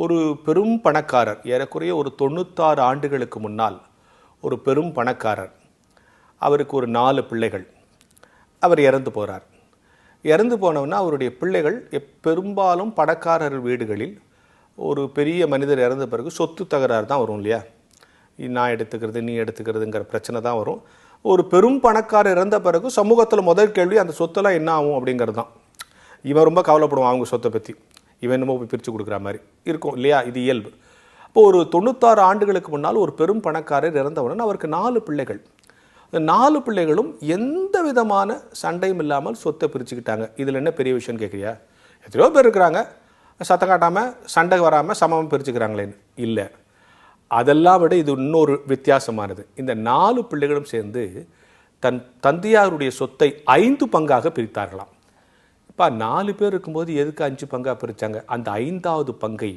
ஒரு பெரும் பணக்காரர், ஏறக்குறைய ஒரு 96 ஆண்டுகளுக்கு முன்னால் ஒரு பெரும் பணக்காரர். அவருக்கு ஒரு 4 பிள்ளைகள். அவர் இறந்து போகிறார். இறந்து போனவுடனே அவருடைய பிள்ளைகள் பெரும்பாலும் பணக்காரர் வீடுகளில் ஒரு பெரிய மனிதர் இறந்த பிறகு சொத்து தகராறு தான் வரும் இல்லையா? நான் எடுத்துக்கிறது, நீ எடுத்துக்கிறதுங்கிற பிரச்சனை தான் வரும். ஒரு பெரும் பணக்காரர் இறந்த பிறகு சமூகத்தில் முதல் கேள்வி அந்த சொத்தெல்லாம் என்ன ஆகும் அப்படிங்கிறது தான். இவன் ரொம்ப கவலைப்படுவான் அவங்க சொத்தை பற்றி. இவன் என்னமோ போய் பிரித்து கொடுக்குற மாதிரி இருக்கும் இல்லையா? இது இயல்பு. அப்போ ஒரு 96 ஆண்டுகளுக்கு முன்னால் ஒரு பெரும் பணக்காரர் இறந்தவுடன் அவருக்கு 4 பிள்ளைகள். அந்த 4 பிள்ளைகளும் எந்த விதமான சண்டையும் இல்லாமல் சொத்தை பிரிச்சுக்கிட்டாங்க. இதில் என்ன பெரிய விஷயம்னு கேட்குறியா? எத்தனையோ பேர் இருக்கிறாங்க, சத்தம் காட்டாமல் சண்டை வராமல் சமமாக பிரிச்சுக்கிறாங்களேன்னு. இல்லை, அதெல்லாம் விட இது இன்னொரு வித்தியாசமானது. இந்த 4 பிள்ளைகளும் சேர்ந்து தன் தந்தையாருடைய சொத்தை 5 பங்காக பிரித்தார்களாம். இப்போ 4 பேர் இருக்கும்போது எதுக்கு 5 பங்காக பிரித்தாங்க? அந்த 5வது பங்கை